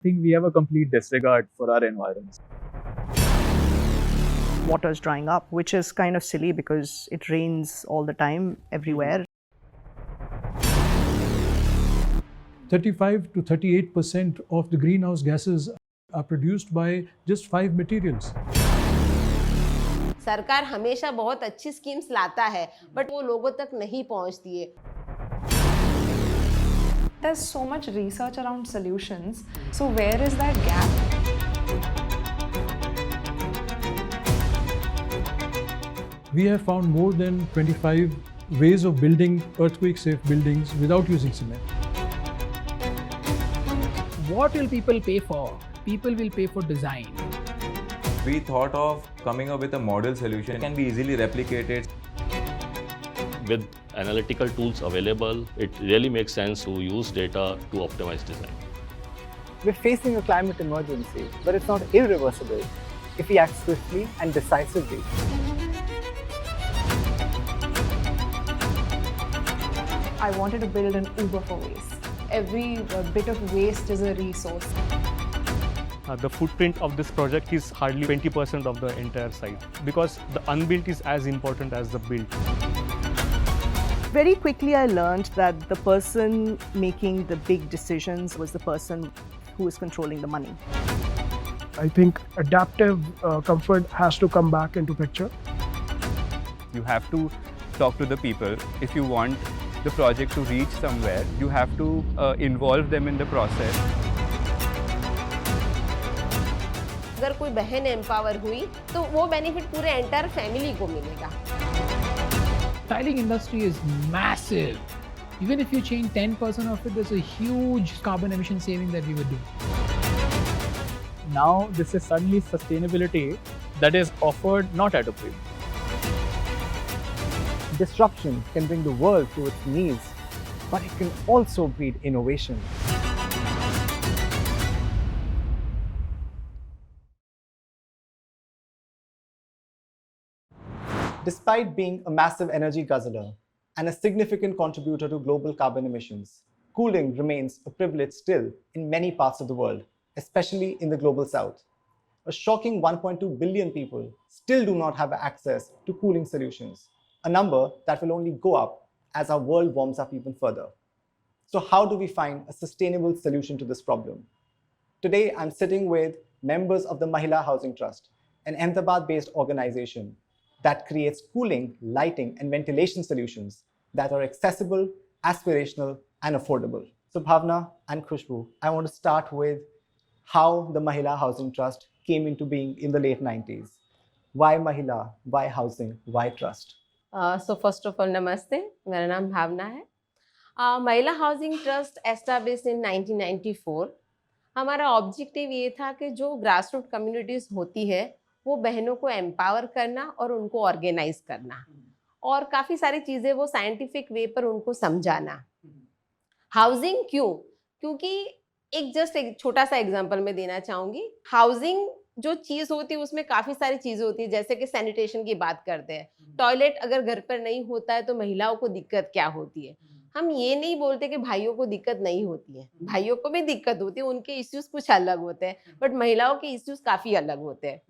think we have a complete disregard for our environment. Water is drying up, which is kind of silly because it rains all the time everywhere. 35 to 38% of the greenhouse gases are produced by just 5 materials. सरकार हमेशा बहुत अच्छी schemes लाता है but वो लोगों तक नहीं पहुंचती है. There's so much research around solutions, so where is that gap? We have found more than 25 ways of building earthquake-safe buildings without using cement. What will people pay for? People will pay for design. We thought of coming up with a model solution that can be easily replicated. With analytical tools available, it really makes sense to use data to optimize design. We're facing a climate emergency, but it's not irreversible if we act swiftly and decisively. I wanted to build an Uber for waste. Every bit of waste is a resource. The footprint of this project is hardly 20% of the entire site because the unbuilt is as important as the built. Very quickly, I learned that the person making the big decisions was the person who is controlling the money. I think adaptive comfort has to come back into picture. You have to talk to the people. If you want the project to reach somewhere, you have to involve them in the process. अगर कोई बहन empower हुई तो वो benefit पूरे entire family को मिलेगा. Tiling industry is massive. Even if you change 10% of it, there's a huge carbon emission saving that we would do. Now, this is suddenly sustainability that is offered not at a premium. Disruption can bring the world to its knees, but it can also breed innovation. Despite being a massive energy guzzler and a significant contributor to global carbon emissions, cooling remains a privilege still in many parts of the world, especially in the global south. A shocking 1.2 billion people still do not have access to cooling solutions, a number that will only go up as our world warms up even further. So how do we find a sustainable solution to this problem? Today, I'm sitting with members of the Mahila Housing Trust, an Ahmedabad-based organization that creates cooling, lighting, and ventilation solutions that are accessible, aspirational, and affordable. So Bhavna and Khushbu, I want to start with how the Mahila Housing Trust came into being in the late 90s. Why Mahila? Why housing? Why trust? So first of all, namaste. मेरा नाम भावना है. महिला housing trust establish in 1994. हमारा objective ये था कि जो grass root communities होती है वो बहनों को एम्पावर करना और उनको ऑर्गेनाइज करना और काफ़ी सारी चीज़ें वो साइंटिफिक वे पर उनको समझाना. हाउसिंग क्यों? क्योंकि एक छोटा सा एग्जांपल मैं देना चाहूँगी. हाउसिंग जो चीज़ होती है उसमें काफ़ी सारी चीज़ें होती है, जैसे कि सैनिटेशन की बात करते हैं. टॉयलेट अगर घर पर नहीं होता है तो महिलाओं को दिक्कत क्या होती है. हम ये नहीं बोलते कि भाइयों को दिक्कत नहीं होती है, भाइयों को भी दिक्कत होती है, उनके इश्यूज कुछ अलग होते हैं, बट महिलाओं के इश्यूज काफ़ी अलग होते हैं,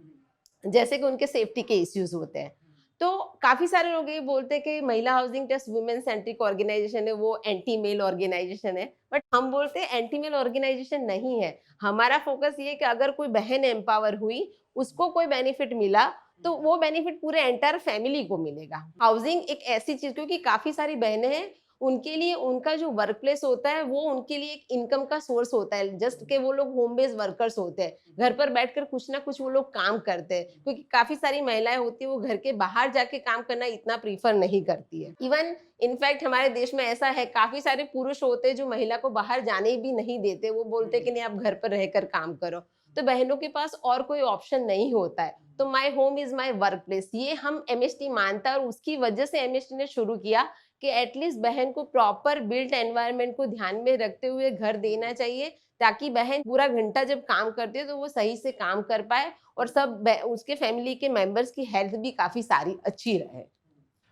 जैसे कि उनके सेफ्टी के इश्यूज होते हैं. तो काफ़ी सारे लोग ये बोलते हैं कि Mahila housing trust women centric organization है, वो एंटी मेल ऑर्गेनाइजेशन है, बट हम बोलते हैं एंटी मेल ऑर्गेनाइजेशन नहीं है. हमारा फोकस ये है कि अगर कोई बहन एम्पावर हुई, उसको कोई बेनिफिट मिला तो वो बेनिफिट पूरे एंटायर फैमिली को मिलेगा. हाउसिंग एक ऐसी चीज़, क्योंकि काफ़ी सारी बहनें हैं, उनके लिए उनका जो वर्क प्लेस होता है वो उनके लिए एक इनकम का सोर्स होता है. जस्ट कि वो लोग होम बेस्ड वर्कर्स होते हैं, घर पर बैठकर कुछ ना कुछ वो लोग काम करते हैं, क्योंकि काफ़ी सारी महिलाएं होती है वो घर के बाहर जाके काम करना इतना प्रीफर नहीं करती है. इवन इनफैक्ट हमारे देश में ऐसा है, काफ़ी सारे पुरुष होते हैं जो महिला को बाहर जाने भी नहीं देते. वो बोलते हैं कि नहीं, आप घर पर रहकर काम करो. तो बहनों के पास और कोई ऑप्शन नहीं होता है. तो my home is my work place, ये हम एमएसटी मानता है और उसकी वजह से एमएसटी ने शुरू किया कि एटलीस्ट बहन को प्रॉपर बिल्ट एनवायरनमेंट को ध्यान में रखते हुए घर देना चाहिए, ताकि बहन पूरा घंटा जब काम करती है तो वो सही से काम कर पाए और सब उसके फैमिली के मेंबर्स की हेल्थ भी काफ़ी सारी अच्छी रहे.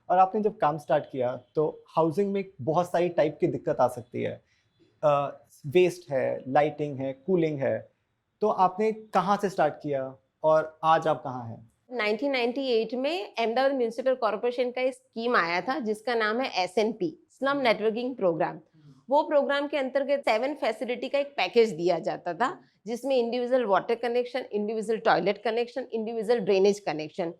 और आपने जब काम स्टार्ट किया तो हाउसिंग में बहुत सारी टाइप की दिक्कत आ सकती है. वेस्ट है, लाइटिंग है, कूलिंग है, तो आपने कहाँ से स्टार्ट किया और आज आप कहाँ हैं? 1998 में अहमदाबाद म्यूनिसिपल कॉर्पोरेशन का एक स्कीम आया था जिसका नाम है SNP, स्लम नेटवर्किंग प्रोग्राम। वो प्रोग्राम के अंतर्गत 7 फैसिलिटी का एक पैकेज दिया जाता था जिसमें individual water connection, individual toilet connection, individual drainage connection,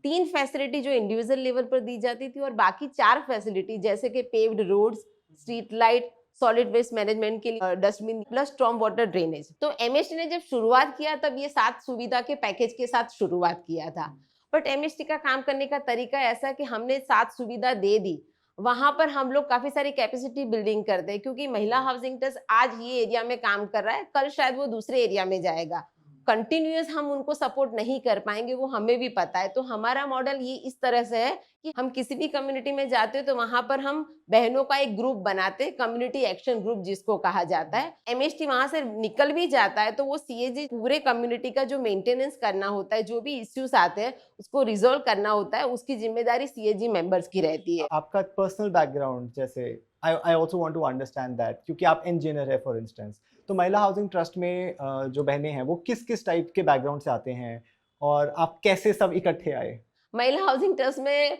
3 facility जो इंडिविजुअल लेवल पर दी जाती थी और बाकी 4 फैसिलिटी जैसे कि paved roads, street light, solid waste management के लिए dustbin plus storm water drainage. तो MST ने जब शुरुआत किया तब ये 7 सुविधा के पैकेज के साथ शुरुआत किया था। बट MST का काम करने का तरीका ऐसा कि हमने 7 सुविधा दे दी, वहां पर हम लोग काफी सारी कैपेसिटी बिल्डिंग करते हैं क्योंकि महिला हाउसिंग ट्रस्ट आज ये एरिया में काम कर रहा है, कल शायद वो दूसरे एरिया में जाएगा। कंटिन्यूअस हम उनको सपोर्ट नहीं कर पाएंगे, वो हमें भी पता है। तो हमारा मॉडल ये इस तरह से है कि हम किसी भी कम्युनिटी में जाते हैं तो वहां पर हम बहनों का एक ग्रुप बनाते हैं, कम्युनिटी एक्शन ग्रुप जिसको कहा जाता है। MST वहां से निकल भी जाता है तो वो CAG पूरे कम्युनिटी का जो मेंटेनेंस करना होता है, जो भी इश्यूज आते हैं उसको रिजोल्व करना होता है, उसकी जिम्मेदारी CAG मेंबर्स की रहती है। आपका पर्सनल बैकग्राउंड जैसे I also want to understand that, क्योंकि आप इंजीनियर है फॉर इंस्टेंस, तो महिला हाउसिंग ट्रस्ट में जो बहनें हैं वो किस किस टाइप के बैकग्राउंड से आते हैं और आप कैसे सब इकट्ठे आए? महिला हाउसिंग ट्रस्ट में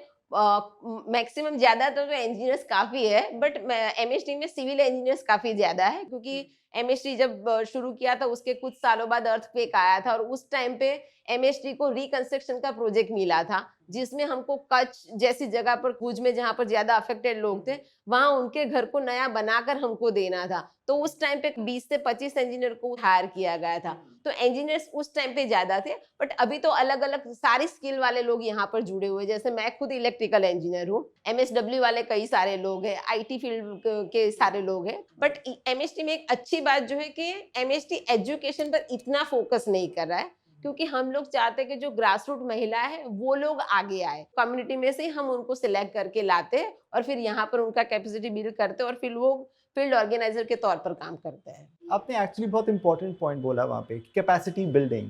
मैक्सिमम ज्यादातर तो इंजीनियर्स काफी है, बट MST में सिविल इंजीनियर्स काफी ज्यादा है क्योंकि MST जब शुरू किया था उसके कुछ सालों बाद अर्थक्वेक आया था और उस टाइम पे MST को रिकंस्ट्रक्शन का प्रोजेक्ट मिला था जिसमें हमको कच्छ जैसी जगह पर, भुज में जहाँ पर ज्यादा अफेक्टेड लोग थे, वहां उनके घर को नया बनाकर हमको देना था। तो उस टाइम पे 20 से 25 इंजीनियर को हायर किया गया था। तो इंजीनियर्स उस टाइम पे ज्यादा थे, बट अभी तो अलग अलग सारी स्किल वाले लोग यहाँ पर जुड़े हुए। जैसे मैं खुद इलेक्ट्रिकल इंजीनियर हूँ, MSW वाले कई सारे लोग हैं, IT फील्ड के सारे लोग हैं। बट MST में एक अच्छी बात जो है कि MST एजुकेशन पर इतना फोकस नहीं कर रहा है क्योंकि हम लोग चाहते हैं कि जो ग्रास रूट महिला है वो लोग आगे आए। कम्युनिटी में से हम उनको सिलेक्ट करके लाते और फिर यहाँ पर उनका कैपेसिटी बिल्ड करते और फिर वो फील्ड ऑर्गेनाइजर के तौर पर काम करते हैं। आपने एक्चुअली बहुत इंपॉर्टेंट पॉइंट बोला वहाँ पे, कैपेसिटी बिल्डिंग।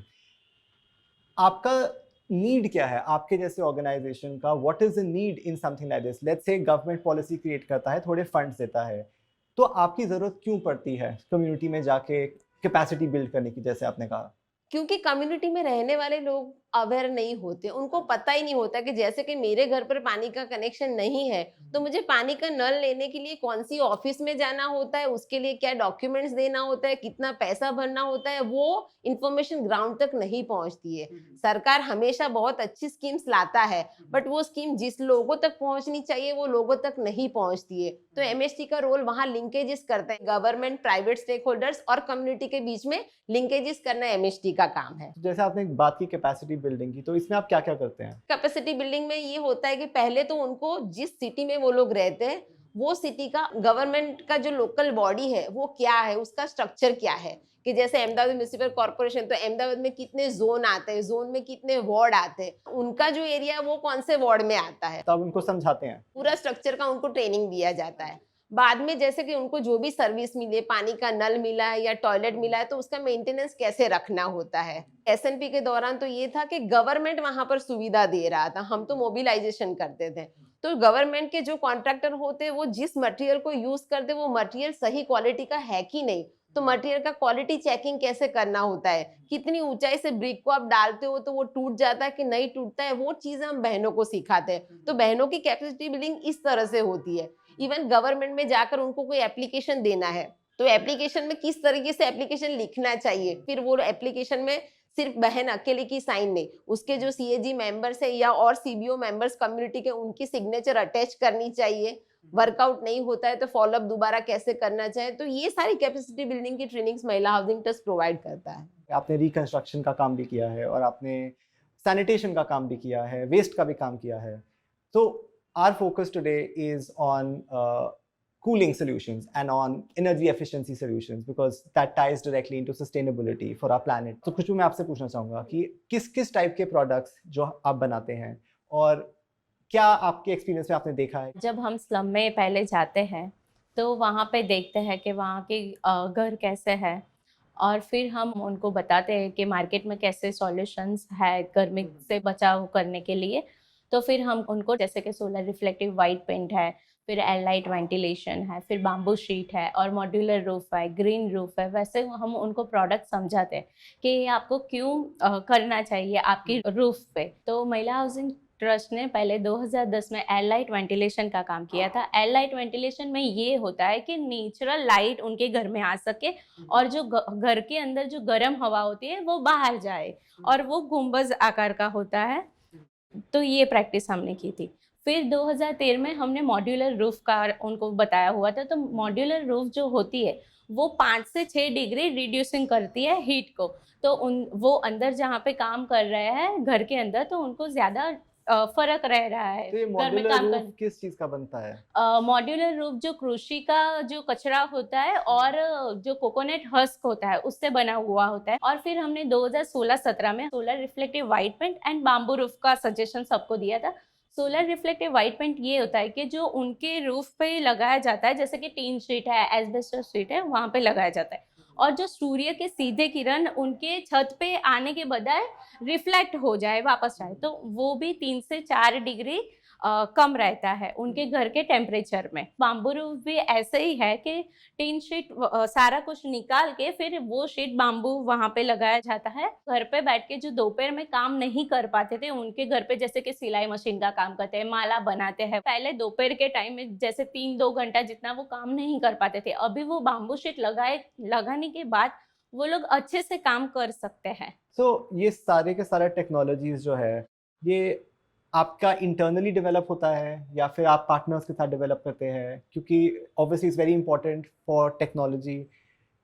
आपका नीड क्या है आपके जैसे ऑर्गेनाइजेशन का? What is the need in something like this? Let's say government policy create करता है, थोड़े फंड्स देता है, तो आपकी ज़रूरत क्यों पड़ती है कम्युनिटी में जाके कैपेसिटी बिल्ड करने की, जैसे आपने कहा? क्योंकि कम्युनिटी में रहने वाले लोग अवेयर नहीं होते, उनको पता ही नहीं होता कि जैसे कि मेरे घर पर पानी का कनेक्शन नहीं है तो मुझे पानी का नल लेने के लिए कौन सी ऑफिस में जाना होता है, उसके लिए क्या डॉक्यूमेंट्स देना होता है, कितना पैसा भरना होता है, वो इन्फॉर्मेशन ग्राउंड तक नहीं पहुंचती है। सरकार हमेशा बहुत अच्छी स्कीम्स लाता है बट वो स्कीम जिस लोगों तक पहुंचनी चाहिए वो लोगों तक नहीं पहुंचती है। तो MST का रोल वहाँ लिंकेजेस करता है, गवर्नमेंट, प्राइवेट स्टेक होल्डर्स और कम्युनिटी के बीच में लिंकेजेस करना MST का काम है। जैसे आपने एक बात की कैपेसिटी बिल्डिंग की, तो इसमें आप क्या क्या करते हैं? कैपेसिटी बिल्डिंग में ये होता है कि पहले तो उनको जिस सिटी में वो लोग रहते हैं वो सिटी का गवर्नमेंट का जो लोकल बॉडी है वो क्या है, उसका स्ट्रक्चर क्या है। कि जैसे अहमदाबाद म्यूनिसिपल कॉर्पोरेशन, तो अहमदाबाद में कितने जोन आते हैं, जोन में कितने वार्ड आते हैं, उनका जो एरिया है वो कौन से वार्ड में आता है, तब उनको समझाते हैं, पूरा स्ट्रक्चर का उनको ट्रेनिंग दिया जाता है। बाद में जैसे कि उनको जो भी सर्विस मिले, पानी का नल मिला है या टॉयलेट मिला है तो उसका मेंटेनेंस कैसे रखना होता है। SNP के दौरान तो ये था कि गवर्नमेंट वहां पर सुविधा दे रहा था, हम तो मोबिलाइजेशन करते थे। तो गवर्नमेंट के जो कॉन्ट्रैक्टर होते वो जिस मटेरियल को यूज करते वो मटेरियल सही क्वालिटी का है कि नहीं, तो मटेरियल का क्वालिटी चेकिंग कैसे करना होता है, कितनी ऊंचाई से ब्रिक को आप डालते हो तो वो टूट जाता है कि नहीं टूटता है, वो चीजें हम बहनों को सिखाते हैं। तो बहनों की कैपेसिटी बिल्डिंग इस तरह से होती है। इवन गवर्नमेंट में जाकर उनको कोई एप्लीकेशन देना है तो एप्लीकेशन में किस तरीके से एप्लीकेशन लिखना चाहिए, फिर वो एप्लीकेशन में सिर्फ बहन अकेले की साइन नहीं, उसके जो CAG मेंबर्स है या और CBO मेंबर्स कम्युनिटी के, उनकी सिग्नेचर अटैच करनी चाहिए। वर्कआउट नहीं होता है तो फॉलोअप दोबारा कैसे करना चाहिए। तो ये सारी कैपेसिटी बिल्डिंग की ट्रेनिंग्स महिला हाउसिंग ट्रस्ट प्रोवाइड करता है। आपने रिकंस्ट्रक्शन का काम भी किया है और आपने सैनिटेशन का काम भी किया है, वेस्ट का भी काम किया है। तो our focus today is on cooling solutions and on energy efficiency solutions because that ties directly into sustainability for our planet. तो कुछ मैं आपसे पूछना चाहूँगा कि किस किस टाइप के प्रोडक्ट्स जो आप बनाते हैं और क्या आपके एक्सपीरियंस में आपने देखा है? जब हम स्लम में पहले जाते हैं तो वहाँ पे देखते हैं कि वहाँ के घर कैसे है और फिर हम उनको बताते हैं कि मार्केट में कैसे सॉल्यूशंस है गर्मी से बचाव करने के लिए। तो फिर हम उनको जैसे कि सोलर रिफ्लेक्टिव वाइट पेंट है, फिर एलाइट वेंटिलेशन है, फिर बाम्बू शीट है और मॉड्यूलर रूफ है, ग्रीन रूफ है। वैसे हम उनको प्रोडक्ट समझाते हैं कि ये आपको क्यों करना चाहिए आपकी रूफ पे। तो महिला हाउसिंग ट्रस्ट ने पहले 2010 में एलाइट वेंटिलेशन का काम किया था। एलाइट वेंटिलेशन में ये होता है कि नेचुरल लाइट उनके घर में आ सके और जो घर के अंदर जो गर्म हवा होती है वो बाहर जाए, और वो गुंबज आकार का होता है। तो ये प्रैक्टिस हमने की थी। फिर 2013 में हमने मॉड्यूलर रूफ का उनको बताया हुआ था। तो मॉड्यूलर रूफ जो होती है वो 5 से 6 डिग्री रिड्यूसिंग करती है हीट को। तो वो अंदर जहाँ पे काम कर रहे हैं घर के अंदर, तो उनको ज़्यादा फर्क रह रहा है। तो ये घर में मॉड्यूलर काम रूफ किस चीज का बनता है? मॉड्यूलर रूफ जो कृषि का जो कचरा होता है और जो कोकोनट हस्क होता है उससे बना हुआ होता है। और फिर हमने 2016-17 में solar reflective white paint and bamboo roof का सजेशन सबको दिया था। सोलर रिफ्लेक्टिव व्हाइट पेंट ये होता है कि जो उनके रूफ पे लगाया जाता है, जैसे कि टीन शीट है, एस्बेस्टस शीट है, वहाँ पे लगाया जाता है, और जो सूर्य के सीधे किरण उनके छत पे आने के बजाय रिफ्लेक्ट हो जाए, वापस आए, तो वो भी 3 से 4 डिग्री कम रहता है उनके घर के टेम्परेचर में। बाम्बू रूफ भी ऐसे ही है कि टीन शीट सारा कुछ निकाल के फिर वो शीट बाम्बू वहाँ पे लगाया जाता है। घर पे बैठ के जो दोपहर में काम नहीं कर पाते थे उनके घर पे, जैसे कि सिलाई मशीन का काम करते हैं, माला बनाते हैं, पहले दोपहर के टाइम में जैसे 3-2 घंटा जितना वो काम नहीं कर पाते थे, अभी वो बाम्बू शीट लगाने के बाद वो लोग अच्छे से काम कर सकते हैं। ये सारे के सारे टेक्नोलॉजीज जो है ये आपका इंटरनली डेवलप होता है या फिर आप पार्टनर्स के साथ डेवलप करते हैं? क्योंकि obviously it's very important for technology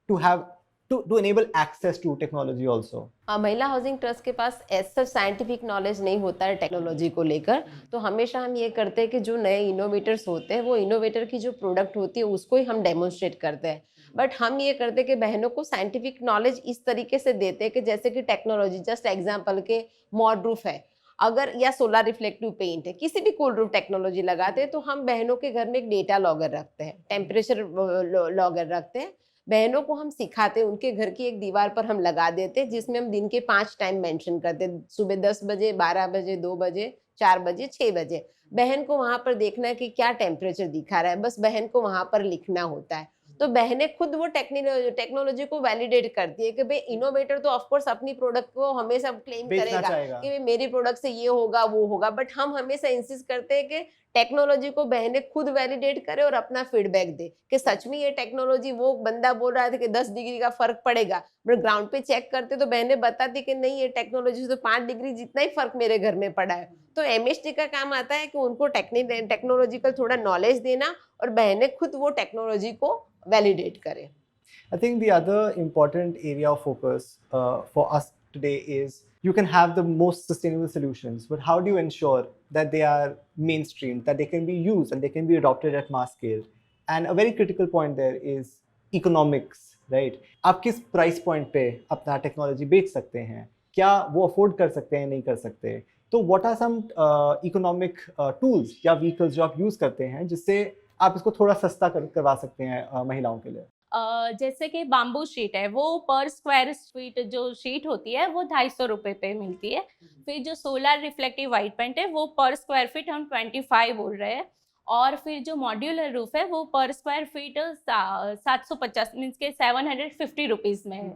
to have to enable access to technology also. Mahila housing trust के पास ऐसा साइंटिफिक नॉलेज नहीं होता है टेक्नोलॉजी को लेकर, तो हमेशा हम ये करते हैं कि जो नए इनोवेटर्स होते हैं वो इनोवेटर की जो प्रोडक्ट होती है उसको ही हम डेमोन्स्ट्रेट करते हैं। बट हम ये करते हैं कि बहनों को साइंटिफिक नॉलेज इस तरीके से देते हैं कि जैसे कि टेक्नोलॉजी, जस्ट एग्जाम्पल के मॉड रूफ है अगर, या सोलर रिफ्लेक्टिव पेंट है, किसी भी कूल रूफ टेक्नोलॉजी लगाते हैं तो हम बहनों के घर में एक डेटा लॉगर रखते हैं, टेम्परेचर लॉगर रखते हैं। बहनों को हम सिखाते हैं, उनके घर की एक दीवार पर हम लगा देते हैं जिसमें हम दिन के 5 टाइम मेंशन करते हैं, सुबह 10 बजे, 12 बजे, 2 बजे, 4 बजे, 6 बजे। बहन को वहाँ पर देखना है कि क्या टेम्परेचर दिखा रहा है, बस बहन को वहाँ पर लिखना होता है। तो बहनें खुद वो टेक्नोलॉजी को वैलिडेट करती है कि भाई इनोवेटर तो ऑफ कोर्स अपनी प्रोडक्ट को हमेशा क्लेम करेगा कि मेरी प्रोडक्ट से ये होगा वो होगा, बट हम हमेशा इंसिस्ट करते हैं कि टेक्नोलॉजी को बहनें खुद वैलिडेट करे और अपना फीडबैक दे कि सच में ये टेक्नोलॉजी, वो बंदा बोल रहा था कि 10 डिग्री का फर्क पड़ेगा, बट ग्राउंड पे चेक करते तो बहनें बताती कि नहीं, ये टेक्नोलॉजी तो 5 डिग्री जितना ही फर्क मेरे घर में पड़ा है। तो एमएसटी का काम आता है कि उनको टेक्नोलॉजिकल थोड़ा नॉलेज देना और बहनें खुद वो टेक्नोलॉजी को वैलिडेट करें। I think the other important area of focus for us today is you can have the most sustainable solutions, but how do you ensure that they are mainstream, that they can be used and they can be adopted at mass scale? And a very critical point there is economics, right? आप किस price point पे अपना technology बेच सकते हैं? क्या वो afford कर सकते हैं, नहीं कर सकते? तो what are some economic tools या vehicles जो आप use करते हैं जिससे आप इसको थोड़ा सस्ता करवा सकते हैं महिलाओं के लिए? जैसे कि बाम्बू शीट है, वो पर स्क्वायर फीट जो शीट होती है वो 250 रुपये पे मिलती है। फिर जो सोलर रिफ्लेक्टिव व्हाइट पेंट है वो पर स्क्वायर फीट हम 25 बोल रहे हैं। और फिर जो मॉड्यूलर रूफ है वो पर स्क्वायर फीट 750 मीन्स के 750 रुपीज़ में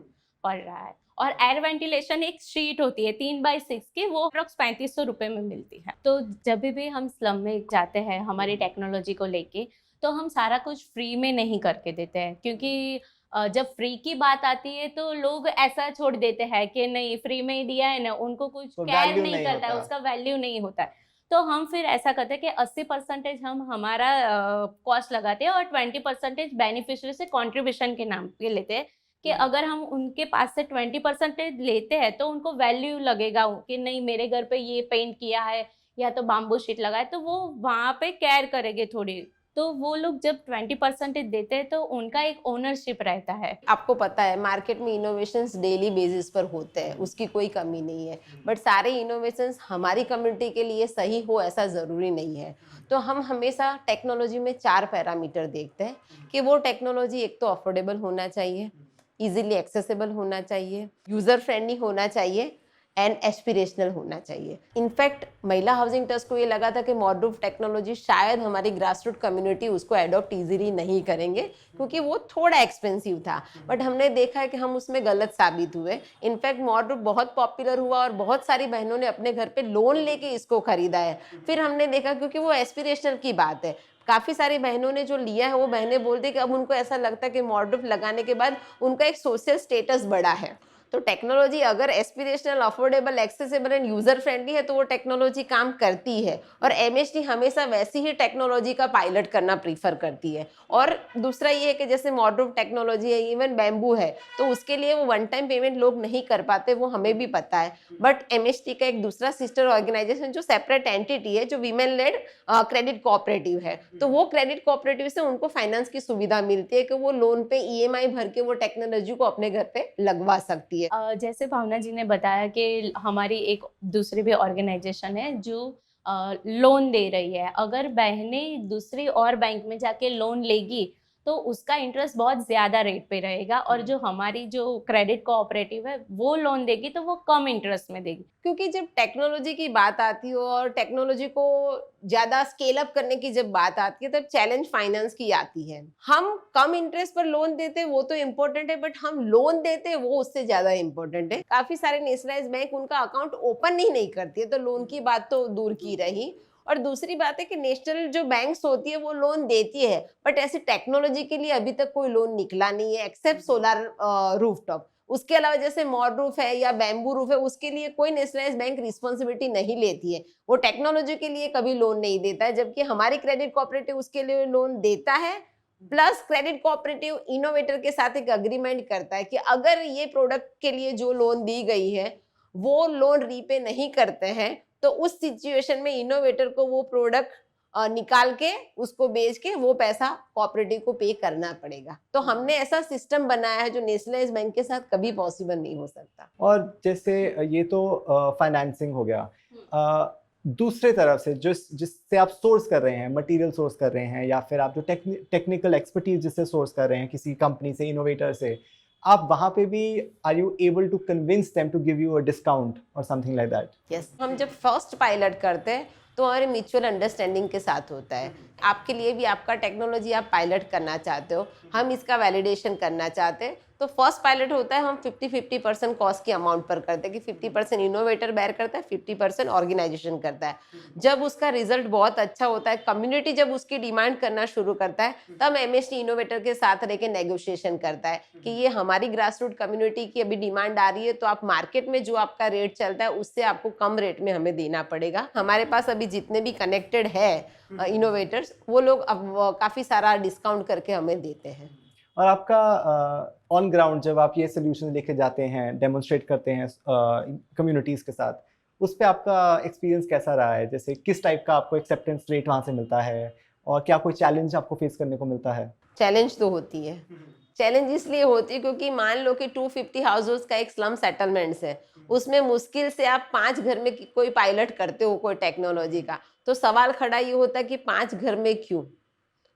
पड़ रहा है। और एयर वेंटिलेशन एक शीट होती है 3x6 की, वो अप्रॉक्स 3500 रुपये में मिलती है। तो जब भी हम स्लम में जाते हैं हमारी टेक्नोलॉजी को लेके, तो हम सारा कुछ फ्री में नहीं करके देते हैं, क्योंकि जब फ्री की बात आती है तो लोग ऐसा छोड़ देते हैं कि नहीं फ्री में ही दिया है ना, उनको कुछ केयर नहीं करता है, उसका वैल्यू नहीं होता है। तो हम फिर ऐसा करते हैं कि 80% हम हमारा कॉस्ट लगाते हैं और 20% बेनिफिशियरी से कॉन्ट्रीब्यूशन के नाम पे लेते हैं कि अगर हम उनके पास से 20% लेते हैं तो उनको वैल्यू लगेगा कि नहीं मेरे घर पे ये पेंट किया है या तो बाम्बू शीट लगा है, तो वो वहाँ पे केयर करेंगे थोड़ी। तो वो लोग जब 20% देते हैं तो उनका एक ओनरशिप रहता है। आपको पता है मार्केट में इनोवेशंस डेली बेसिस पर होते हैं, उसकी कोई कमी नहीं है, बट सारे इनोवेशंस हमारी कम्युनिटी के लिए सही हो ऐसा ज़रूरी नहीं है। तो हम हमेशा टेक्नोलॉजी में 4 पैरामीटर देखते हैं कि वो टेक्नोलॉजी एक तो अफोर्डेबल होना चाहिए, इजीली एक्सेसिबल होना चाहिए, यूज़र फ्रेंडली होना चाहिए, एंड एस्पिरेशनल होना चाहिए। इनफैक्ट महिला हाउसिंग ट्रस्ट को ये लगा था कि मॉड रूफ टेक्नोलॉजी शायद हमारी ग्रास रूट कम्युनिटी उसको अडॉप्ट इजीली नहीं करेंगे क्योंकि वो थोड़ा एक्सपेंसिव था, बट हमने देखा है कि हम उसमें गलत साबित हुए। इनफैक्ट मॉड रूफ बहुत पॉपुलर हुआ और बहुत सारी बहनों ने अपने घर पे लोन लेके इसको खरीदा है। फिर हमने देखा क्योंकि वो एस्पिरेशनल की बात है, काफ़ी सारी बहनों ने जो लिया है वो बहनें बोलती हैं कि अब उनको ऐसा लगता है कि मॉड रूफ लगाने के बाद उनका एक सोशल स्टेटस बढ़ा है। तो टेक्नोलॉजी अगर aspirational, affordable, accessible and user friendly है तो वो टेक्नोलॉजी काम करती है, और एमएचडी हमेशा वैसी ही टेक्नोलॉजी का पायलट करना प्रीफर करती है। और दूसरा ये है कि जैसे मॉड रूफ टेक्नोलॉजी है, इवन बैम्बू है, तो उसके लिए वो वन टाइम पेमेंट लोग नहीं कर पाते, वो हमें भी पता है। बट एमएचडी का एक दूसरा सिस्टर ऑर्गेनाइजेशन जो सेपरेट एंटिटी है, जो वीमेन लेड क्रेडिट कोऑपरेटिव है, तो वो क्रेडिट कोऑपरेटिव से उनको फाइनेंस की सुविधा मिलती है कि वो लोन पे ईएमआई भर के वो टेक्नोलॉजी को अपने घर पे लगवा सकती है। जैसे भावना जी ने बताया कि हमारी एक दूसरी भी ऑर्गेनाइजेशन है जो लोन दे रही है। अगर बहनें दूसरी और बैंक में जाके लोन लेगी तो उसका इंटरेस्ट बहुत ज़्यादा रेट पे रहेगा, और जो हमारी जो क्रेडिट कोऑपरेटिव है वो लोन देगी तो वो कम इंटरेस्ट में देगी। क्योंकि जब टेक्नोलॉजी की बात आती हो और टेक्नोलॉजी को ज़्यादा स्केल अप करने की जब बात आती है तब चैलेंज फाइनेंस की आती है। हम कम इंटरेस्ट पर लोन देते वो तो इम्पोर्टेंट है, बट हम लोन देते वो उससे ज़्यादा इम्पोर्टेंट है। काफ़ी सारे नेशनलाइज बैंक उनका अकाउंट ओपन ही नहीं करती है, तो लोन की बात तो दूर की रही। और दूसरी बात है कि नेशनल जो बैंक्स होती है वो लोन देती है, बट ऐसी टेक्नोलॉजी के लिए अभी तक कोई लोन निकला नहीं है एक्सेप्ट सोलर रूफटॉप। उसके अलावा जैसे मॉड रूफ है या बैम्बू रूफ है, उसके लिए कोई नेशनलाइज बैंक रिस्पॉन्सिबिलिटी नहीं लेती है, वो टेक्नोलॉजी के लिए कभी लोन नहीं देता है, जबकि हमारी क्रेडिट कोऑपरेटिव उसके लिए लोन देता है। प्लस क्रेडिट कोऑपरेटिव इनोवेटर के साथ एक अग्रीमेंट करता है कि अगर ये प्रोडक्ट के लिए जो लोन दी गई है वो लोन रीपे नहीं करते हैं तो उस सिचुएशन में इनोवेटर को वो प्रोडक्ट निकाल के उसको बेच के वो पैसा कोऑपरेटिव को पे करना पड़ेगा। तो हमने ऐसा सिस्टम बनाया है जो नेशनलाइज बैंक के साथ कभी पॉसिबल नहीं हो सकता। और जैसे ये तो फाइनेंसिंग हो गया, दूसरे तरफ से जिससे आप सोर्स कर रहे हैं, मटेरियल सोर्स कर रहे हैं, या फिर आप जो टेक्निकल एक्सपर्टीज जिससे सोर्स कर रहे हैं किसी कंपनी से, इनोवेटर से, आप वहाँ पे भी are you able to convince them to give you a discount और समथिंग लाइक दैट? यस, हम जब फर्स्ट पायलट करते हैं तो हमारे म्यूचुअल अंडरस्टैंडिंग के साथ होता है। आपके लिए भी आपका टेक्नोलॉजी आप पायलट करना चाहते हो, हम इसका वैलिडेशन करना चाहते हैं, तो फर्स्ट पायलट होता है हम 50-50% कॉस्ट की अमाउंट पर करते हैं कि 50% इनोवेटर बेयर करता है, 50% ऑर्गेनाइजेशन करता है। जब उसका रिजल्ट बहुत अच्छा होता है, कम्युनिटी जब उसकी डिमांड करना शुरू करता है, तब एमएचडी इनोवेटर के साथ रह के नेगोशिएशन करता है कि ये हमारी ग्रास रूट कम्युनिटी की अभी डिमांड आ रही है, तो आप मार्केट में जो आपका रेट चलता है उससे आपको कम रेट में हमें देना पड़ेगा। हमारे पास अभी जितने भी कनेक्टेड है इनोवेटर्स, वो लोग अब काफ़ी सारा डिस्काउंट करके हमें देते हैं। और आपका ऑन ग्राउंड जब आप ये सोल्यूशन लेके जाते हैं, डेमोन्स्ट्रेट करते हैं कम्युनिटीज़ के साथ, उस पे आपका एक्सपीरियंस कैसा रहा है? जैसे किस टाइप का आपको एक्सेप्टेंस रेट वहाँ से मिलता है, और क्या कोई चैलेंज आपको फेस करने को मिलता है? चैलेंज तो होती है। चैलेंज इसलिए होती है क्योंकि मान लो कि 250 हाउस होल्ड का एक स्लम सेटलमेंट्स है, उसमें मुश्किल से आप 5 घर में कोई पायलट करते हो कोई टेक्नोलॉजी का, तो सवाल खड़ा ये होता है कि 5 घर में क्यों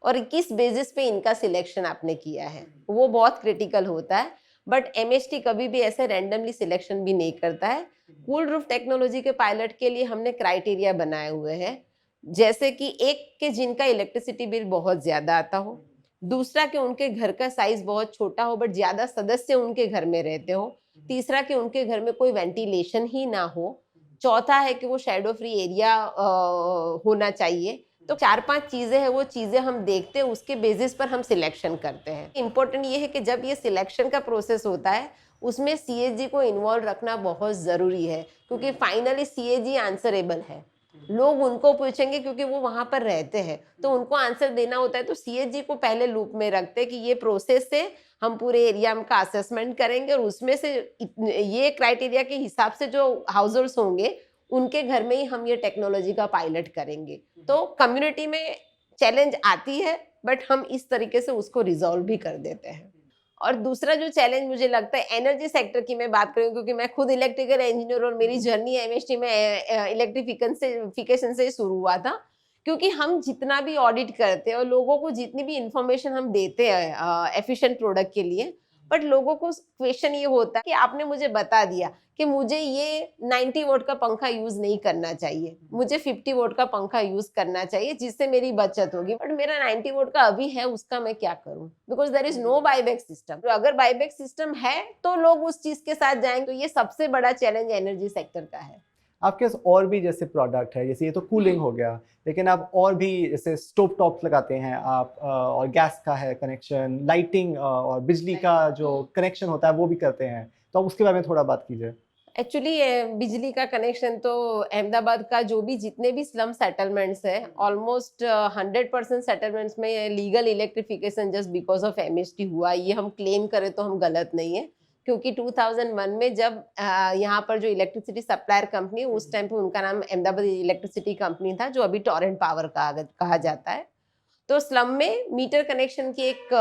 और किस बेसिस पे इनका सिलेक्शन आपने किया है, वो बहुत क्रिटिकल होता है। बट एमएचडी कभी भी ऐसे रैंडमली सिलेक्शन भी नहीं करता है। कूल रूफ टेक्नोलॉजी के पायलट के लिए हमने क्राइटेरिया बनाए हुए हैं, जैसे कि एक के जिनका इलेक्ट्रिसिटी बिल बहुत ज़्यादा आता हो, दूसरा कि उनके घर का साइज बहुत छोटा हो बट ज़्यादा सदस्य उनके घर में रहते हो, तीसरा कि उनके घर में कोई वेंटिलेशन ही ना हो, चौथा है कि वो शैडो फ्री एरिया होना चाहिए। तो 4-5 चीज़ें हैं, वो चीज़ें हम देखते हैं, उसके बेसिस पर हम सिलेक्शन करते हैं। इम्पोर्टेंट ये है कि जब ये सिलेक्शन का प्रोसेस होता है उसमें सीएजी को इन्वॉल्व रखना बहुत ज़रूरी है, क्योंकि फाइनली सीएजी आंसरेबल है। लोग उनको पूछेंगे क्योंकि वो वहाँ पर रहते हैं, तो उनको आंसर देना होता है। तो सीएजी को पहले लूप में रखते हैं कि ये प्रोसेस से हम पूरे एरिया का असेसमेंट करेंगे और उसमें से ये क्राइटेरिया के हिसाब से जो हाउस होल्ड्स होंगे उनके घर में ही हम ये टेक्नोलॉजी का पायलट करेंगे। तो कम्युनिटी में चैलेंज आती है बट हम इस तरीके से उसको रिजॉल्व भी कर देते हैं। और दूसरा जो चैलेंज मुझे लगता है एनर्जी सेक्टर की मैं बात करूँ, क्योंकि मैं खुद इलेक्ट्रिकल इंजीनियर और मेरी जर्नी एमएचडी में इलेक्ट्रिफिकेशन से शुरू हुआ था। क्योंकि हम जितना भी ऑडिट करते हैं और लोगों को जितनी भी इंफॉर्मेशन हम देते हैं एफिशिएंट प्रोडक्ट के लिए, बट लोगों को क्वेश्चन ये होता है कि आपने मुझे बता दिया कि मुझे ये 90 वोट का पंखा यूज नहीं करना चाहिए, मुझे 50 वोट का पंखा यूज करना चाहिए जिससे मेरी बचत होगी, बट मेरा 90 वोट का अभी है, उसका मैं क्या करूं? Because there is no buyback system. तो अगर बायबैक सिस्टम है तो लोग उस चीज के साथ जाएंगे। तो ये सबसे बड़ा चैलेंज एनर्जी सेक्टर का है। आपके पास और भी जैसे प्रोडक्ट है, जैसे ये तो कूलिंग हो गया, लेकिन आप और भी जैसे स्टोव टॉप्स लगाते हैं आप, और गैस का है कनेक्शन, लाइटिंग और बिजली का जो कनेक्शन होता है वो भी करते हैं, तो आप उसके बारे में थोड़ा बात कीजिए। एक्चुअली बिजली का कनेक्शन तो अहमदाबाद का जो भी जितने भी स्लम सेटलमेंट्स है, ऑलमोस्ट 100% सेटलमेंट्स में legal electrification just because of MST हुआ। ये हम क्लेम करें तो हम गलत नहीं है, क्योंकि 2001 में जब यहाँ पर जो इलेक्ट्रिसिटी सप्लायर कंपनी, उस टाइम पे उनका नाम अहमदाबाद इलेक्ट्रिसिटी कंपनी था, जो अभी टॉरेंट पावर कहा जाता है। तो स्लम में मीटर कनेक्शन की एक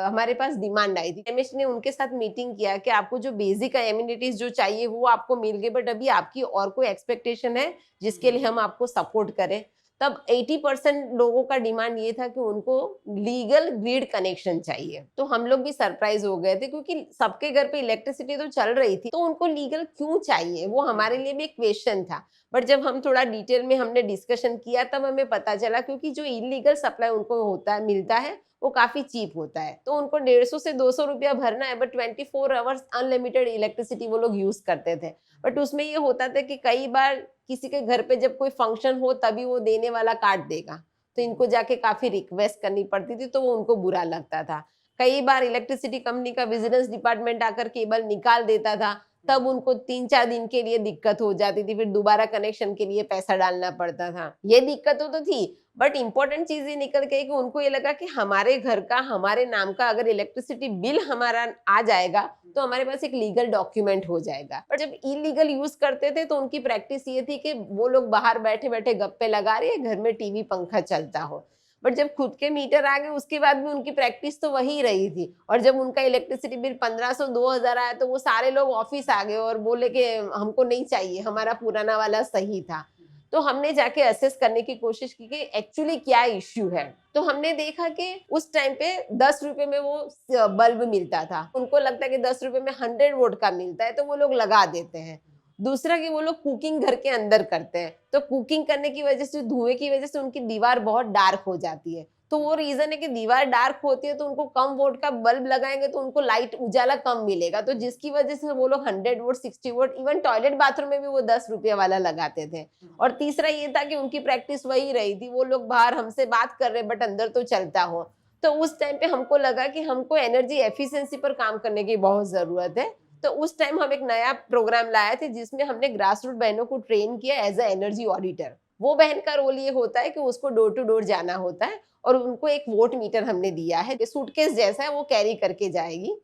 हमारे पास डिमांड आई थी। एमएसटी ने उनके साथ मीटिंग किया कि आपको जो बेसिक एमिनिटीज जो चाहिए वो आपको मिल गए, बट अभी आपकी और कोई एक्सपेक्टेशन है जिसके लिए हम आपको सपोर्ट करें। तब 80% लोगों का डिमांड ये था कि उनको लीगल ग्रिड कनेक्शन चाहिए। तो हम लोग भी सरप्राइज हो गए थे, क्योंकि सबके घर पे इलेक्ट्रिसिटी तो चल रही थी, तो उनको लीगल क्यों चाहिए, वो हमारे लिए भी एक क्वेश्चन था। बट जब हम थोड़ा डिटेल में हमने डिस्कशन किया तब हमें पता चला, क्योंकि जो इलीगल सप्लाई उनको होता है, मिलता है, वो काफी चीप होता है। तो उनको 150 से 200 रुपया भरना है, बट 24 आवर्स अनलिमिटेड इलेक्ट्रिसिटी वो लोग यूज करते थे। बट उसमें ये होता था कि कई बार किसी के घर पे जब कोई फंक्शन हो तभी वो देने वाला काट देगा, तो इनको जाके काफी रिक्वेस्ट करनी पड़ती थी, तो वो उनको बुरा लगता था। कई बार इलेक्ट्रिसिटी कंपनी का विजिलेंस डिपार्टमेंट आकर केबल निकाल देता था, तब उनको 3-4 दिन के लिए दिक्कत हो जाती थी, फिर दोबारा कनेक्शन के लिए पैसा डालना पड़ता था। ये दिक्कतों तो थी, बट इंपॉर्टेंट चीज ये निकल गई कि उनको ये लगा कि हमारे घर का, हमारे नाम का अगर इलेक्ट्रिसिटी बिल हमारा आ जाएगा तो हमारे पास एक लीगल डॉक्यूमेंट हो जाएगा। पर जब इलीगल यूज करते थे तो उनकी प्रैक्टिस ये थी कि वो लोग बाहर बैठे बैठे गप्पे लगा रहे हैं, घर में टीवी पंखा चलता हो। बट जब खुद के मीटर आ गए उसके बाद भी उनकी प्रैक्टिस तो वही रही थी। और जब उनका इलेक्ट्रिसिटी बिल 1500-2000 आया तो वो सारे लोग ऑफिस आ गए और बोले कि हमको नहीं चाहिए, हमारा पुराना वाला सही था। तो हमने जाके असेस करने की कोशिश की कि एक्चुअली क्या इश्यू है। तो हमने देखा कि उस टाइम पे 10 रुपए में वो बल्ब मिलता था, उनको लगता है कि 10 रुपए में 100 वोट का मिलता है, तो वो लोग लगा देते हैं। दूसरा कि वो लोग कुकिंग घर के अंदर करते हैं, तो कुकिंग करने की वजह से, धुएं की वजह से उनकी दीवार बहुत डार्क हो जाती है। तो वो रीजन है कि दीवार डार्क होती है तो उनको कम वोट का बल्ब लगाएंगे तो उनको लाइट उजाला कम मिलेगा, तो जिसकी वजह से वो लोग 100 vote, 60 vote, even toilet bathroom में भी वो 10 रुपये वाला लगाते थे। और तीसरा ये था कि उनकी प्रैक्टिस वही रही थी, वो लोग बाहर हमसे बात कर रहे बट अंदर तो चलता हो। तो उस टाइम पे हमको लगा कि हमको एनर्जी एफिशिएंसी पर काम करने की बहुत जरूरत है। तो उस टाइम हम एक नया प्रोग्राम लाए थे जिसमें हमने ग्रास रूट बहनों को ट्रेन किया एज ए एनर्जी ऑडिटर। वो बहन का रोल ये होता है कि उसको डोर टू डोर जाना होता है और उनको एक वोट मीटर हमने दिया है, सूटकेस जैसा है, वो कैरी करके जाएगी।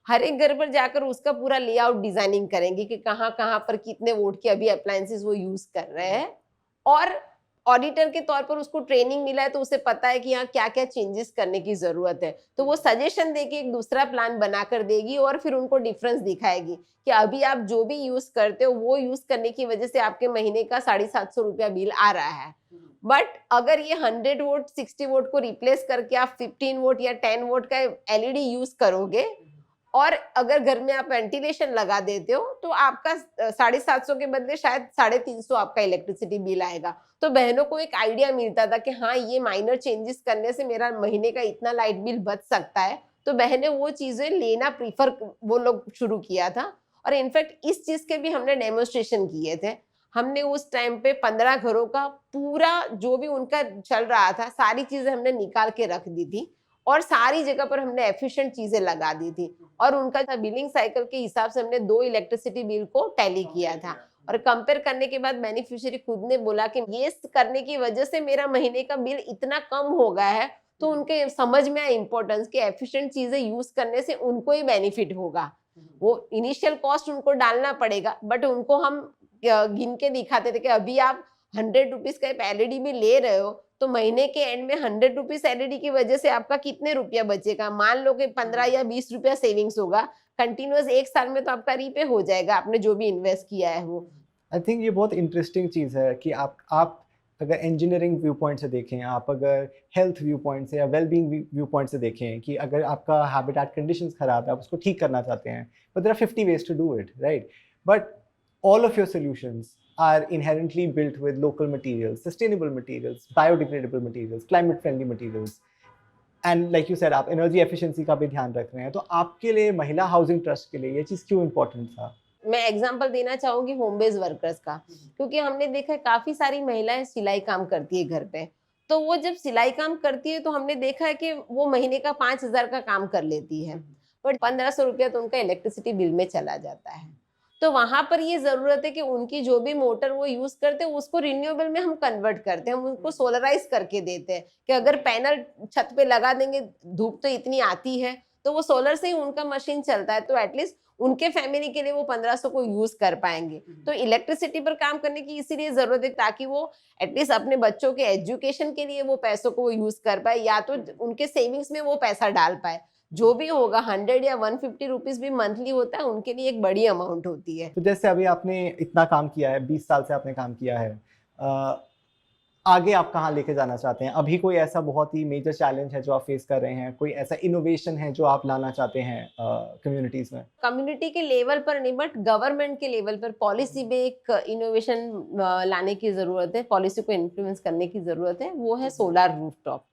हर एक घर पर जाकर उसका पूरा लेआउट डिजाइनिंग करेंगे कि कहाँ कहाँ पर कितने वोट के अभी अप्लायंसेस वो यूज कर रहे हैं। और ऑडिटर के तौर पर उसको ट्रेनिंग मिला है तो उसे पता है कि यहाँ क्या क्या चेंजेस करने की जरूरत है, तो वो सजेशन देके एक दूसरा प्लान बनाकर देगी और फिर उनको डिफरेंस दिखाएगी कि अभी आप जो भी यूज करते हो वो यूज करने की वजह से आपके महीने का 750 रुपया बिल आ रहा है। बट अगर ये 100 वोट 60 वोट को रिप्लेस करके आप 15 वोट या 10 वोट का एलईडी यूज करोगे और अगर घर में आप वेंटिलेशन लगा देते हो तो आपका 750 के बदले शायद 350 आपका इलेक्ट्रिसिटी बिल आएगा। तो बहनों को एक आइडिया मिलता था कि हाँ, ये माइनर चेंजेस करने से मेरा महीने का इतना लाइट बिल बच सकता है। तो बहनें वो चीजें लेना प्रीफर वो लोग शुरू किया था। और इनफैक्ट इस चीज के भी हमने डेमोन्स्ट्रेशन किए थे। हमने उस टाइम पे 15 घरों का पूरा जो भी उनका चल रहा था सारी चीजें हमने निकाल के रख दी थी और सारी जगह पर हमने एफिशिएंट चीजें लगा दी थी। और उनका बिलिंग साइकिल के हिसाब से हमने 2 इलेक्ट्रिसिटी बिल को टैली किया था। और कंपेयर करने के बाद बेनिफिशियरी खुद ने बोला कि ये करने की वजह से मेरा महीने का बिल इतना कम हो गया है। तो उनके समझ में आया इंपॉर्टेंस कि एफिशिएंट चीजें यूज करने से उनको ही बेनिफिट होगा। वो इनिशियल कॉस्ट उनको डालना पड़ेगा बट उनको हम गिन के दिखाते थे कि अभी आप 100 रुपीज का एक एलईडी भी ले रहे हो तो महीने के एंड में 100 रुपीज एलईडी की वजह से आपका कितने रुपया बचेगा। मान लो कि 15 या 20 रुपया सेविंग्स होगा, कंटिन्यूअस 1 साल में तो आपका रीपे हो जाएगा आपने जो भी इन्वेस्ट किया है वो। आई थिंक ये बहुत इंटरेस्टिंग चीज़ है कि आप अगर इंजीनियरिंग व्यू पॉइंट से देखें, आप अगर हेल्थ व्यू पॉइंट से या वेल बीइंग व्यू पॉइंट से देखें कि अगर आपका हैबिटेट कंडीशंस खराब है, आप उसको ठीक करना चाहते हैं, but there are 50 ways to do it, right? But all of your solutions are inherently built with local materials, sustainable materials, biodegradable materials, climate friendly materials. And like you said, आप energy efficiency का भी ध्यान रख रहे हैं, तो आपके लिए महिला हाउसिंग ट्रस्ट के लिए ये चीज़ क्यों इम्पोर्टेंट था? मैं एग्जांपल देना चाहूंगी होम बेस्ड वर्कर्स का, क्योंकि हमने देखा है काफी सारी महिलाएं सिलाई काम करती है घर पे। तो वो जब सिलाई काम करती है तो हमने देखा है कि वो महीने का 5,000 का काम कर लेती है, बट 1,500 रुपया तो उनका इलेक्ट्रिसिटी बिल में चला जाता है। तो वहां पर ये जरूरत है कि उनकी जो भी मोटर वो यूज करते हैं उसको रिन्यूएबल में हम कन्वर्ट करते हैं, हम उनको सोलराइज करके देते हैं कि अगर पैनल छत पे लगा देंगे, धूप तो इतनी आती है, तो वो सोलर से ही उनका मशीन चलता है, तो एटलीस्ट उनके फैमिली के लिए वो 1,500 को यूज कर पाएंगे। तो इलेक्ट्रिसिटी पर काम करने की इसीलिए जरूरत है ताकि वो एटलीस्ट अपने बच्चों के एजुकेशन के लिए वो पैसों को वो यूज कर पाए, या तो उनके सेविंग्स में वो पैसा डाल पाए। जो भी होगा 100 या 150 रुपीज भी मंथली होता है, उनके लिए एक बड़ी अमाउंट होती है। तो जैसे अभी आपने इतना काम किया है, 20 साल से आपने काम किया है, आगे आप कहाँ लेके जाना चाहते हैं? अभी कोई ऐसा बहुत ही मेजर चैलेंज है जो आप फेस कर रहे हैं, कोई ऐसा इनोवेशन है जो आप लाना चाहते हैं कम्युनिटीज में? कम्युनिटी के लेवल पर नहीं, बट गवर्नमेंट के लेवल पर पॉलिसी में एक इनोवेशन लाने की जरूरत है, पॉलिसी को इन्फ्लुएंस करने की जरूरत है। वो है सोलर रूफटॉप,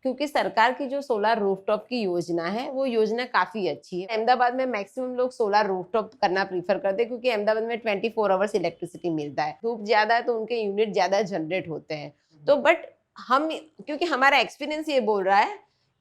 क्योंकि सरकार की जो सोलर रूफटॉप की योजना है वो योजना काफी अच्छी है। अहमदाबाद में मैक्सिमम लोग सोलर रूफटॉप करना प्रीफर करते हैं, क्योंकि अहमदाबाद में 24 आवर्स इलेक्ट्रिसिटी मिलता है। धूप ज्यादा है तो उनके यूनिट ज्यादा जनरेट होते हैं। तो बट हम, क्योंकि हमारा एक्सपीरियंस ये बोल रहा है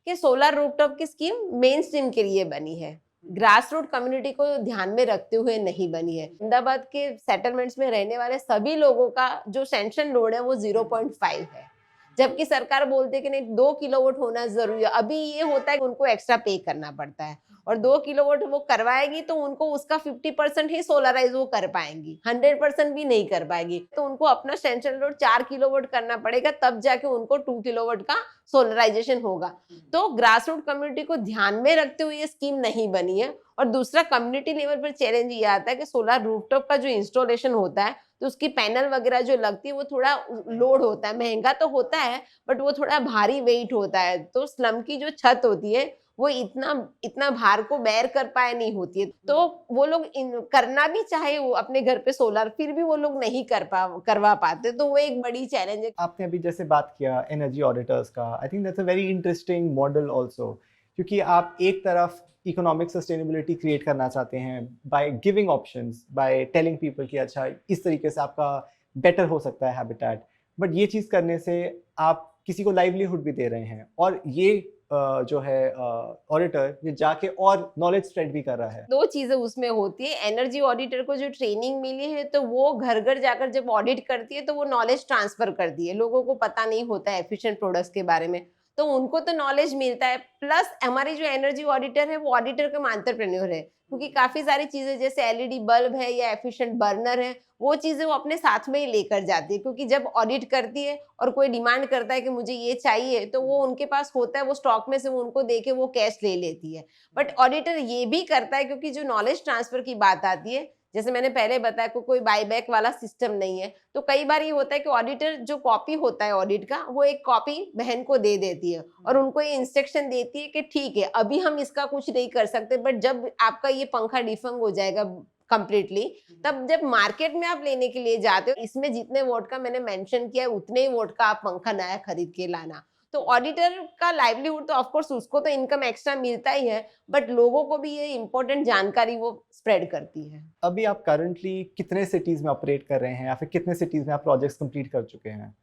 कि सोलर रूफटॉप की स्कीम मेन स्ट्रीम के लिए बनी है, ग्रास रूट कम्युनिटी को ध्यान में रखते हुए नहीं बनी है। अहमदाबाद के सेटलमेंट्स में रहने वाले सभी लोगों का जो सैंक्शन लोड है वो 0.5 है, जबकि सरकार बोलती है कि नहीं 2 किलोवाट होना जरूरी है। अभी ये होता है कि उनको एक्स्ट्रा पे करना पड़ता है, और 2 किलोवाट वो करवाएगी तो उनको उसका 50% ही सोलराइज वो कर पाएंगी, 100% भी नहीं कर पाएगी। तो उनको अपना सैंक्शन लोड 4 किलोवाट करना पड़ेगा, तब जाके उनको 2 किलोवाट का सोलराइजेशन होगा। तो ग्रास रूट कम्युनिटी को ध्यान में रखते हुए ये स्कीम नहीं बनी है। और दूसरा, कम्युनिटी लेवल पर चैलेंज ये आता है कि सोलर रूफटॉप का जो इंस्टॉलेशन होता है तो उसकी पैनल वगैरह जो लगती है वो थोड़ा लोड होता है, महंगा तो होता है बट वो थोड़ा भारी वेट होता है। तो स्लम की जो छत होती है वो इतना भार को बेयर कर पाए नहीं होती है। तो वो लोग करना भी चाहे वो अपने घर पे सोलर, फिर भी वो लोग नहीं करवा पाते। तो वो एक बड़ी चैलेंज है। आपने अभी जैसे बात किया एनर्जी ऑडिटर्स का, I think that's a very interesting model also, क्योंकि आप एक तरफ इकोनॉमिक सस्टेनेबिलिटी क्रिएट करना चाहते हैं by giving options, by telling people कि अच्छा इस तरीके से आपका बेटर हो सकता है हैबिटेट, बट ये चीज़ करने से आप किसी को लाइवलीहुड भी दे रहे हैं, और ये जो है ऑडिटर ये जाके और नॉलेज स्प्रेड भी कर रहा है। 2 चीजें उसमें होती है। एनर्जी ऑडिटर को जो ट्रेनिंग मिली है तो वो घर घर जाकर जब ऑडिट करती है तो वो नॉलेज ट्रांसफर करती है। लोगों को पता नहीं होता है एफिशिएंट प्रोडक्ट्स के बारे में, तो उनको तो नॉलेज मिलता है। प्लस हमारी जो एनर्जी ऑडिटर है वो ऑडिटर कम एंटरप्रेन्योर है, क्योंकि काफी सारी चीजें जैसे एलईडी बल्ब है या एफिशिएंट बर्नर है वो चीजें वो अपने साथ में ही लेकर जाती है, क्योंकि जब ऑडिट करती है और कोई डिमांड करता है कि मुझे ये चाहिए तो वो उनके पास होता है, वो स्टॉक में से वो उनको दे के वो कैश ले लेती है। बट ऑडिटर ये भी करता है, क्योंकि जो नॉलेज ट्रांसफर की बात आती है, जैसे मैंने पहले बताया कोई बाईबैक वाला सिस्टम नहीं है, तो कई बार ये होता है कि ऑडिटर जो कॉपी होता है ऑडिट का वो एक कॉपी बहन को दे देती है और उनको ये इंस्ट्रक्शन देती है कि ठीक है अभी हम इसका कुछ नहीं कर सकते, बट जब आपका ये पंखा डिफंग हो जाएगा कंप्लीटली, तब जब मार्केट में आप लेने के लिए जाते हो, इसमें जितने वोट का मैंने मेंशन किया है उतने ही वोट का आप पंखा नया खरीद के लाना। तो ऑडिटर का लाइवलीहुड तो ऑफकोर्स उसको तो इनकम एक्स्ट्रा मिलता ही है, बट लोगों को भी ये इंपॉर्टेंट जानकारी वो स्प्रेड करती है। अभी आप करंटली कितने सिटीज में ऑपरेट कर रहे हैं, या फिर कितने सिटीज में आप प्रोजेक्ट्स कंप्लीट कर चुके हैं?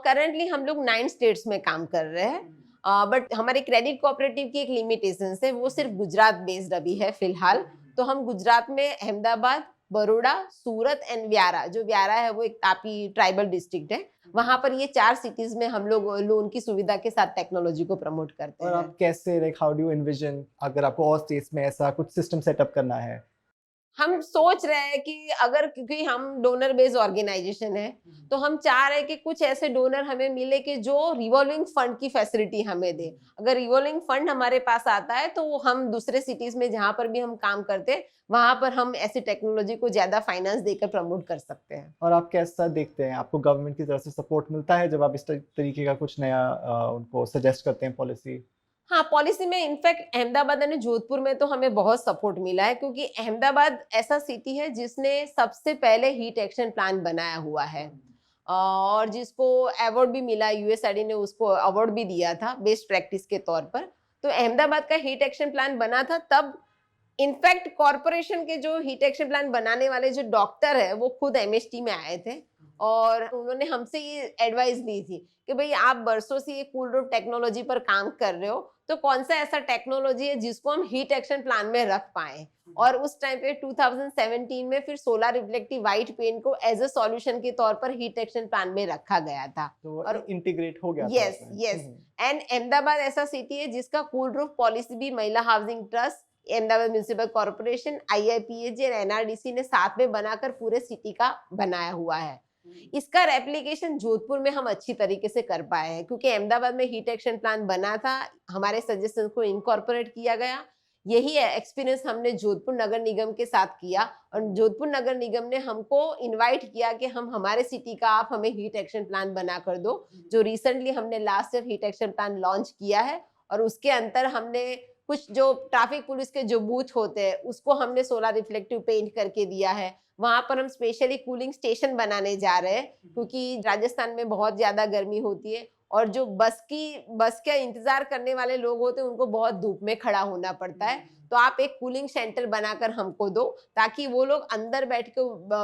करंटली हम लोग 9 स्टेट्स में काम कर रहे हैं, बट हमारे क्रेडिट कोऑपरेटिव की एक लिमिटेशन है, वो सिर्फ गुजरात बेस्ड अभी है फिलहाल। तो हम गुजरात में अहमदाबाद, बड़ौदा, सूरत एंड व्यारा, जो व्यारा है वो एक तापी ट्राइबल डिस्ट्रिक्ट है, वहां पर ये 4 सिटीज में हम लोग लोन की सुविधा के साथ टेक्नोलॉजी को प्रमोट करते हैं। और आप कैसे, like how do you envision, अगर आपको और स्टेट्स में ऐसा कुछ सिस्टम सेटअप करना है हम सोच रहे हैं कि अगर, क्योंकि हम डोनर बेस्ड ऑर्गेनाइजेशन है, तो हम चाह रहे हैं कि कुछ ऐसे डोनर हमें मिले कि जो रिवॉल्विंग फंड की फैसिलिटी हमें दे। अगर रिवॉल्विंग फंड हमारे पास आता है तो हम दूसरे सिटीज में जहां पर भी हम काम करते हैं वहां पर हम ऐसी टेक्नोलॉजी को ज्यादा फाइनेंस देकर प्रमोट कर सकते हैं। और आप कैसा देखते हैं, आपको गवर्नमेंट की तरफ से सपोर्ट मिलता है जब आप इस तरीके का कुछ नया उनको सजेस्ट करते हैं पॉलिसी? हाँ, पॉलिसी में इनफैक्ट अहमदाबाद और जोधपुर में तो हमें बहुत सपोर्ट मिला है, क्योंकि अहमदाबाद ऐसा सिटी है जिसने सबसे पहले हीट एक्शन प्लान बनाया हुआ है और जिसको अवार्ड भी मिला, यूएसआईडी ने उसको अवार्ड भी दिया था बेस्ट प्रैक्टिस के तौर पर। तो अहमदाबाद का हीट एक्शन प्लान बना था तब। इनफैक्ट कॉरपोरेशन के जो हीट एक्शन प्लान बनाने वाले जो डॉक्टर है वो खुद एमएसटी में आए थे और उन्होंने हमसे ये एडवाइस ली थी कि भाई आप बरसों से ये कूल रूफ टेक्नोलॉजी पर काम कर रहे हो, तो कौन सा ऐसा टेक्नोलॉजी है जिसको हम हीट एक्शन प्लान में रख पाए। और उस टाइम पे 2017 में फिर सोलर रिफ्लेक्टिव वाइट पेंट को एज अ सॉल्यूशन के तौर पर हीट एक्शन प्लान में रखा गया था। तो और इंटीग्रेट हो गया। Yes yes. एंड अहमदाबाद ऐसा सिटी है जिसका कूल रूफ पॉलिसी भी महिला housing trust, Ahmedabad municipal corporation, IIPAG और NRDC ने साथ में बनाकर पूरे सिटी का बनाया हुआ है। इसका रेप्लिकेशन जोधपुर में हम अच्छी तरीके से कर पाए हैं, क्योंकि अहमदाबाद में हीट एक्शन प्लान बना था, हमारे सजेशन को इनकॉर्पोरेट किया गया। यही एक्सपीरियंस हमने जोधपुर नगर निगम के साथ किया और जोधपुर नगर निगम ने हमको इनवाइट किया कि हम हमारे सिटी का आप हमें हीट एक्शन प्लान बना कर दो, जो रिसेंटली हमने last year heat action plan launch किया है। और उसके अंदर हमने कुछ जो ट्रैफिक पुलिस के जो बूथ होते हैं उसको हमने सोलर रिफ्लेक्टिव पेंट करके दिया है। वहां पर हम स्पेशली कूलिंग स्टेशन बनाने जा रहे हैं, क्योंकि राजस्थान में बहुत ज्यादा गर्मी होती है और जो बस का इंतजार करने वाले लोग होते हैं उनको बहुत धूप में खड़ा होना पड़ता है। तो आप एक कूलिंग सेंटर बनाकर हमको दो ताकि वो लोग अंदर बैठ के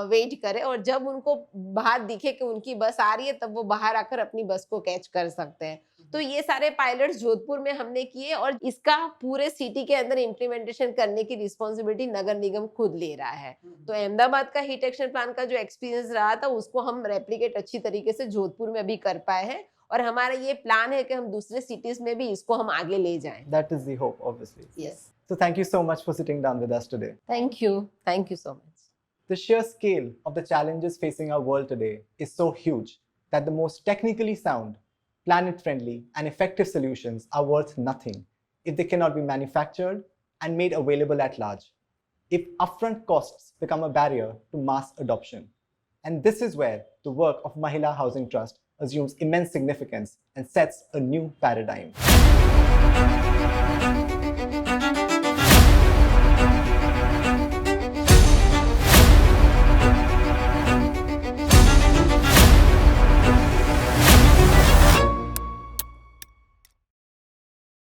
वेट करें और जब उनको बाहर दिखे कि उनकी बस आ रही है तब वो बाहर आकर अपनी बस को कैच कर सकते हैं। तो ये सारे पायलट्स जोधपुर में हमने किए और इसका पूरे सिटी के अंदर इम्प्लीमेंटेशन करने की रिस्पॉन्सिबिलिटी नगर निगम खुद ले रहा है। तो अहमदाबाद का हीट एक्शन प्लान का जो एक्सपीरियंस रहा था उसको हम रेप्लिकेट अच्छी तरीके से जोधपुर में भी कर पाए हैं और हमारा ये प्लान है कि हम दूसरे सिटीज में भी इसको हम आगे ले जाएं। That is the hope, obviously. Yes. So thank you so much for sitting down with us today. Thank you so much. The sheer scale of the challenges facing our world today is so huge that the most technically sound, planet-friendly and effective solutions are worth nothing if they cannot be manufactured and made available at large, if upfront costs become a barrier to mass adoption. And this is where the work of Mahila Housing Trust assumes immense significance and sets a new paradigm.